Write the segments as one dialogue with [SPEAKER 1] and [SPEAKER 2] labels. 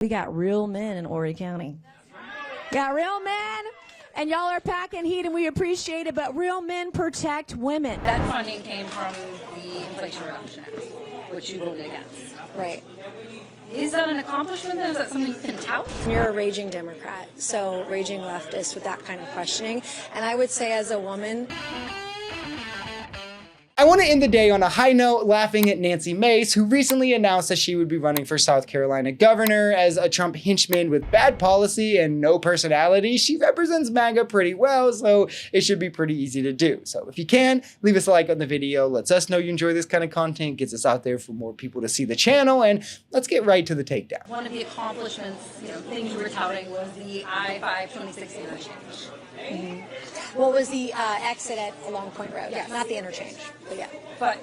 [SPEAKER 1] We got real men in Horry County. Got real men, and y'all are packing heat, and we appreciate it, but real men protect women.
[SPEAKER 2] That funding came from the Inflation Reduction Act, which you voted against.
[SPEAKER 1] Right.
[SPEAKER 2] Is that an accomplishment then? Is that something you can tout?
[SPEAKER 1] You're a raging Democrat, so raging leftist with that kind of questioning. And I would say as a woman,
[SPEAKER 3] I want to end the day on a high note, laughing at Nancy Mace, who recently announced that she would be running for South Carolina governor. As a Trump henchman with bad policy and no personality, she represents MAGA pretty well, so it should be pretty easy to do. So if you can, leave us a like on the video, lets us know you enjoy this kind of content, gets us out there for more people to see the channel, and let's get right to the takedown.
[SPEAKER 2] One of the accomplishments, things you were touting was the I-5 2016 interchange.
[SPEAKER 1] what was the exit at Long Point Road?
[SPEAKER 2] Yes.
[SPEAKER 1] Not the interchange, but yeah.
[SPEAKER 2] But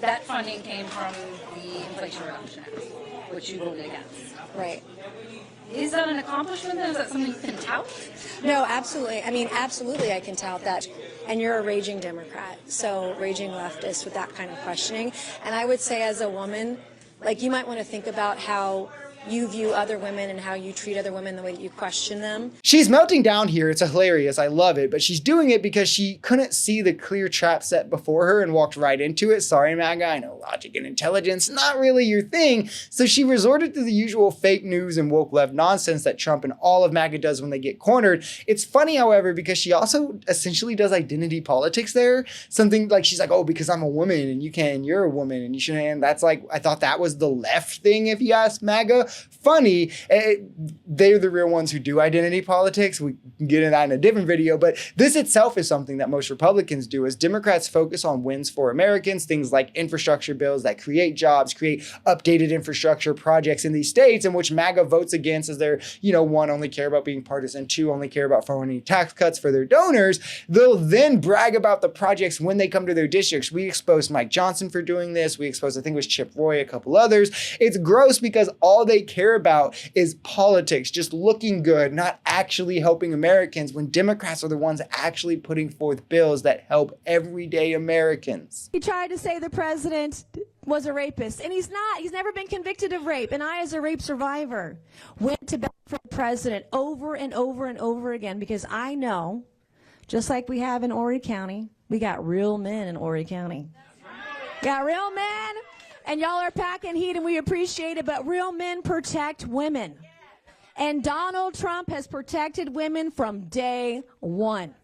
[SPEAKER 2] that funding came from the Inflation Reduction Act, which you voted against.
[SPEAKER 1] Right.
[SPEAKER 2] Is that an accomplishment then? Is that something you can tout?
[SPEAKER 1] No, absolutely. I mean, absolutely I can tout that. And you're a raging Democrat, so raging leftist with that kind of questioning. And I would say as a woman, like, you might want to think about how you view other women and how you treat other women, the way that you question them.
[SPEAKER 3] She's melting down here. It's hilarious. I love it. But she's doing it because she couldn't see the clear trap set before her and walked right into it. Sorry, MAGA. I know logic and intelligence, not really your thing. So she resorted to the usual fake news and woke left nonsense that Trump and all of MAGA does when they get cornered. It's funny, however, because she also essentially does identity politics there. Something like, she's like, oh, because I'm a woman and you can, you're a woman and you shouldn't. And that's like, I thought that was the left thing, if you ask MAGA. Funny, they're the real ones who do identity politics. We can get into that in a different video, but this itself is something that most Republicans do. As Democrats focus on wins for Americans, things like infrastructure bills that create jobs, create updated infrastructure projects in these states, in which MAGA votes against as they're, one, only care about being partisan, two, only care about throwing tax cuts for their donors. They'll then brag about the projects when they come to their districts. We exposed Mike Johnson for doing this. We exposed, I think it was Chip Roy, a couple others. It's gross because all they care about is politics, just looking good, not actually helping Americans, when Democrats are the ones actually putting forth bills that help everyday Americans.
[SPEAKER 1] He tried to say the president was a rapist, and he's not. He's never been convicted of rape, and I, as a rape survivor, went to bat for the president over and over and over again, because I know, just like we have in Horry County, we got real men in Horry County. Got real men, and y'all are packing heat, and we appreciate it, but real men protect women. And Donald Trump has protected women from day one.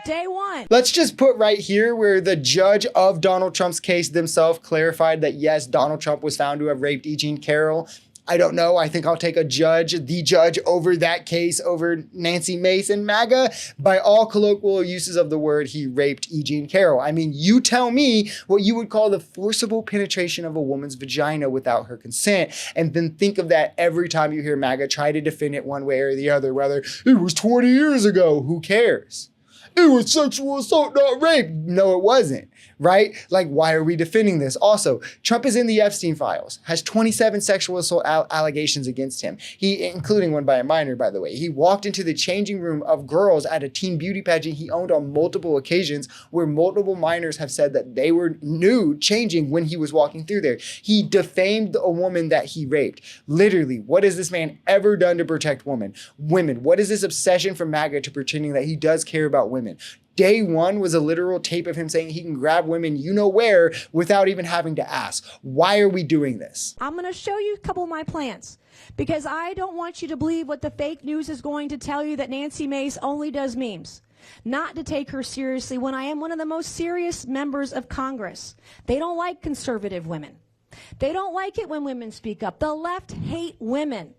[SPEAKER 1] Day one.
[SPEAKER 3] Let's just put right here where the judge of Donald Trump's case themselves clarified that yes, Donald Trump was found to have raped E. Jean Carroll. I don't know. I think I'll take the judge over that case, over Nancy Mace and MAGA. By all colloquial uses of the word, he raped E. Jean Carroll. I mean, you tell me what you would call the forcible penetration of a woman's vagina without her consent, and then think of that every time you hear MAGA try to defend it one way or the other, whether it was 20 years ago, who cares? It was sexual assault, not rape. No, it wasn't, right? Like, why are we defending this? Also, Trump is in the Epstein files, has 27 sexual assault allegations against him. Including one by a minor, by the way. He walked into the changing room of girls at a teen beauty pageant he owned on multiple occasions, where multiple minors have said that they were nude changing when he was walking through there. He defamed a woman that he raped. Literally, what has this man ever done to protect women? What is this obsession from MAGA to pretending that he does care about women? Day one was a literal tape of him saying he can grab women you know where without even having to ask. Why are we doing this?
[SPEAKER 1] I'm going to show you a couple of my plans, because I don't want you to believe what the fake news is going to tell you, that Nancy Mace only does memes. Not to take her seriously when I am one of the most serious members of Congress. They don't like conservative women. They don't like it when women speak up. The left hate women.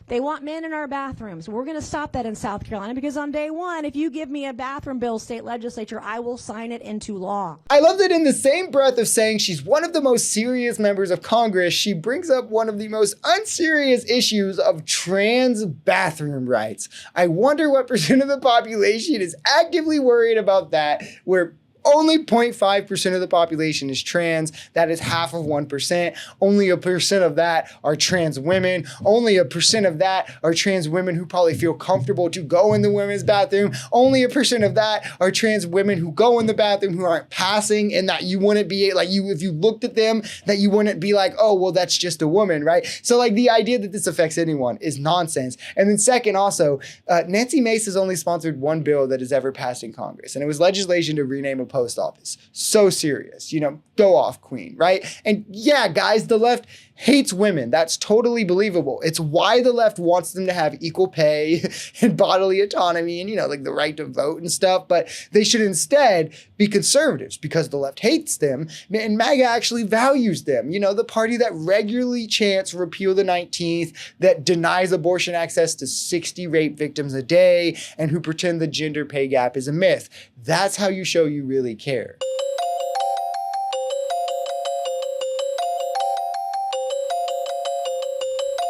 [SPEAKER 1] They want men in our bathrooms. We're going to stop that in South Carolina, because on day one, if you give me a bathroom bill, state legislature, I will sign it into law.
[SPEAKER 3] I love that in the same breath of saying she's one of the most serious members of Congress, she brings up one of the most unserious issues of trans bathroom rights. I wonder what % of the population is actively worried about that, where Only 0.5% of the population is trans. That is half of 1%. Only 1% of that are trans women. Only 1% of that are trans women who probably feel comfortable to go in the women's bathroom. Only 1% of that are trans women who go in the bathroom who aren't passing, and that you wouldn't be like, if you looked at them, that you wouldn't be like, oh, well, that's just a woman, right? So like the idea that this affects anyone is nonsense. And then second, also, Nancy Mace has only sponsored one bill that has ever passed in Congress, and it was legislation to rename a post office. So serious, go off, queen, right? And yeah, guys, the left hates women. That's totally believable. It's why the left wants them to have equal pay and bodily autonomy and, like the right to vote and stuff. But they should instead be conservatives because the left hates them and MAGA actually values them. The party that regularly chants repeal the 19th, that denies abortion access to 60 rape victims a day, and who pretend the gender pay gap is a myth. That's how you show you really care.